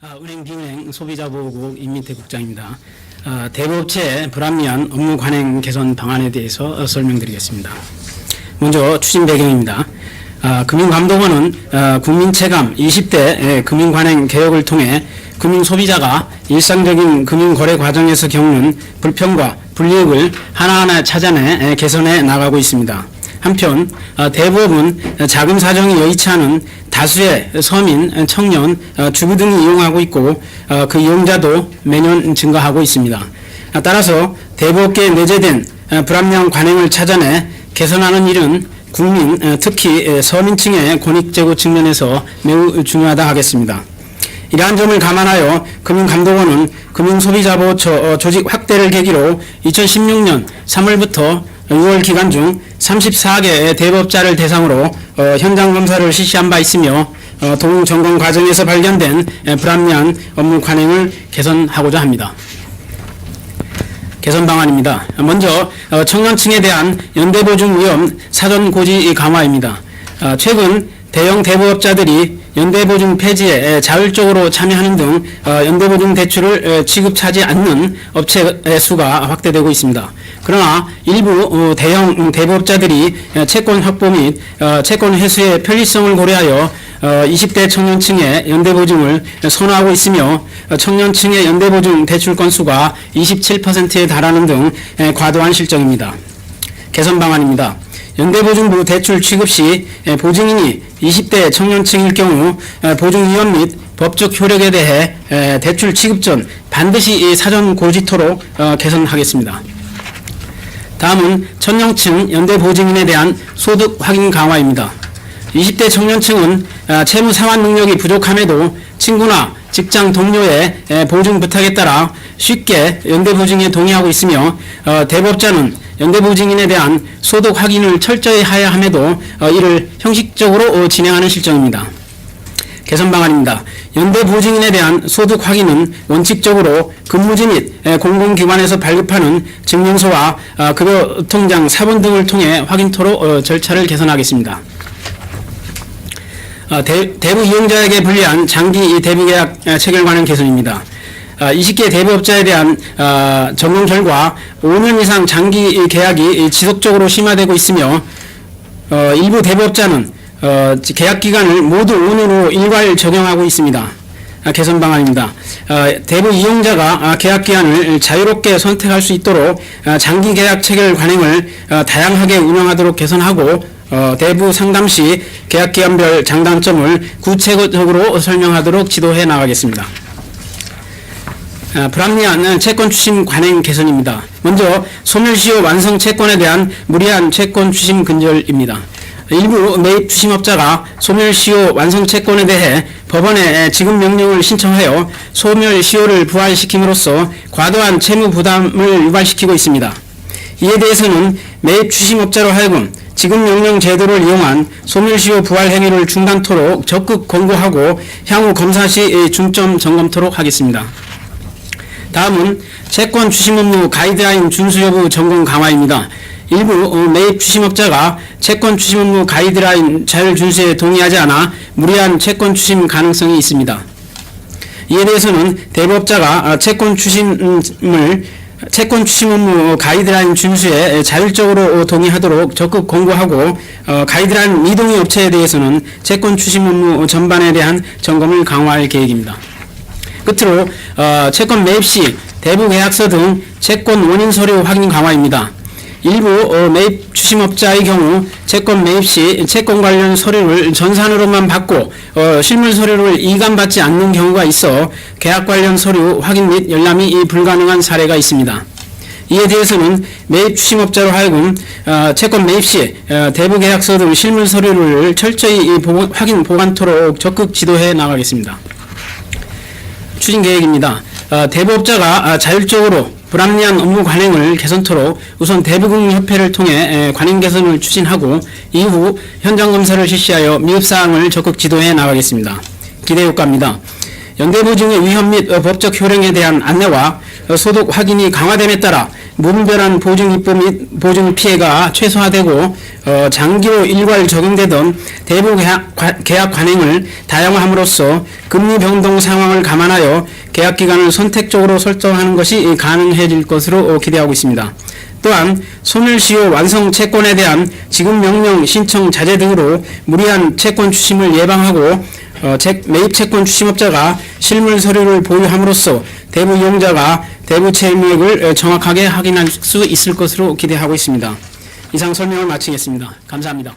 은행기은행 소비자보호국 임민태 국장입니다. 대부업체의 불합리한 업무 관행 개선 방안에 대해서 설명드리겠습니다. 먼저 추진 배경입니다. 금융감독원은 국민체감 20대 금융관행 개혁을 통해 금융소비자가 일상적인 금융거래 과정에서 겪는 불편과 불이익을 하나하나 찾아내 개선해 나가고 있습니다. 한편 대부업은 자금 사정이 여의치 않은 다수의 서민, 청년, 주부 등이 이용하고 있고 그 이용자도 매년 증가하고 있습니다. 따라서 대부업계에 내재된 불합리한 관행을 찾아내 개선하는 일은 국민, 특히 서민층의 권익제고 측면에서 매우 중요하다 하겠습니다. 이러한 점을 감안하여 금융감독원은 금융소비자보호처 조직 확대를 계기로 2016년 3월부터 6월 기간 중 34개 대부업자를 대상으로 현장 검사를 실시한 바 있으며 동응 점검 과정에서 발견된 불합리한 업무 관행을 개선하고자 합니다. 개선 방안입니다. 먼저 청년층에 대한 연대보증 위험 사전 고지 강화입니다. 최근 대형 대부업자들이 연대보증 폐지에 자율적으로 참여하는 등 연대보증 대출을 취급하지 않는 업체 수가 확대되고 있습니다. 그러나 일부 대형 대부업자들이 채권 확보 및 채권 회수의 편리성을 고려하여 20대 청년층의 연대보증을 선호하고 있으며 청년층의 연대보증 대출 건수가 27%에 달하는 등 과도한 실정입니다. 개선 방안입니다. 연대보증부 대출 취급 시 보증인이 20대 청년층일 경우 보증 위험 및 법적 효력에 대해 대출 취급 전 반드시 사전 고지토록 개선하겠습니다. 다음은 청년층 연대보증인에 대한 소득 확인 강화입니다. 20대 청년층은 채무 상환 능력이 부족함에도 친구나 직장 동료의 보증 부탁에 따라 쉽게 연대보증에 동의하고 있으며 대부업자는 연대보증인에 대한 소득 확인을 철저히 해야 함에도 이를 형식적으로 진행하는 실정입니다. 개선 방안입니다. 연대보증인에 대한 소득 확인은 원칙적으로 근무지 및 공공기관에서 발급하는 증명서와 급여통장 사본 등을 통해 확인토록 절차를 개선하겠습니다. 대부 이용자에게 불리한 장기 대부계약 체결 관련 개선입니다. 20개 대부업자에 대한 점검 결과 5년 이상 장기 계약이 지속적으로 심화되고 있으며 일부 대부업자는 계약 기간을 모두 5년으로 일괄 적용하고 있습니다. 개선 방안입니다. 대부 이용자가 계약 기간을 자유롭게 선택할 수 있도록 장기 계약 체결 관행을 다양하게 운영하도록 개선하고 대부 상담 시 계약 기간별 장단점을 구체적으로 설명하도록 지도해 나가겠습니다. 불합리한 채권 추심 관행 개선입니다. 먼저 소멸시효 완성 채권에 대한 무리한 채권 추심 근절입니다. 일부 매입 추심업자가 소멸시효 완성 채권에 대해 법원에 지급 명령을 신청하여 소멸시효를 부활시킴으로써 과도한 채무 부담을 유발시키고 있습니다. 이에 대해서는 매입 추심업자로 하여금 지급명령 제도를 이용한 소멸시효 부활 행위를 중단토록 적극 권고하고 향후 검사 시 중점 점검토록 하겠습니다. 다음은 채권 추심 업무 가이드라인 준수 여부 점검 강화입니다. 일부 매입 추심업자가 채권 추심 업무 가이드라인 자율 준수에 동의하지 않아 무리한 채권 추심 가능성이 있습니다. 이에 대해서는 대부업자가 채권 추심 업무 가이드라인 준수에 자율적으로 동의하도록 적극 권고하고 가이드라인 미동의 업체에 대해서는 채권 추심 업무 전반에 대한 점검을 강화할 계획입니다. 끝으로 채권 매입 시 대부 계약서 등 채권 원인 서류 확인 강화입니다. 일부 매입 추심업자의 경우 채권 매입 시 채권 관련 서류를 전산으로만 받고 실물 서류를 이감받지 않는 경우가 있어 계약 관련 서류 확인 및 열람이 불가능한 사례가 있습니다. 이에 대해서는 매입 추심업자로 하여금 채권 매입 시 대부 계약서 등 실물 서류를 철저히 확인 보관토록 적극 지도해 나가겠습니다. 추진 계획입니다. 대부업자가 자율적으로 불합리한 업무 관행을 개선토록 우선 대부금융협회를 통해 관행 개선을 추진하고 이후 현장 검사를 실시하여 미흡사항을 적극 지도해 나가겠습니다. 기대 효과입니다. 연대보증의 위험 및 법적 효력에 대한 안내와 소득 확인이 강화됨에 따라 무분별한 보증 입법 및 보증 피해가 최소화되고 장기로 일괄 적용되던 대부 계약 관행을 다양화함으로써 금리 변동 상황을 감안하여 계약 기간을 선택적으로 설정하는 것이 가능해질 것으로 기대하고 있습니다. 또한 소멸시효 완성 채권에 대한 지급 명령 신청 자제 등으로 무리한 채권 추심을 예방하고 매입 채권 추심업자가 실물 서류를 보유함으로써 대부 이용자가 대부 채무액을 정확하게 확인할 수 있을 것으로 기대하고 있습니다. 이상 설명을 마치겠습니다. 감사합니다.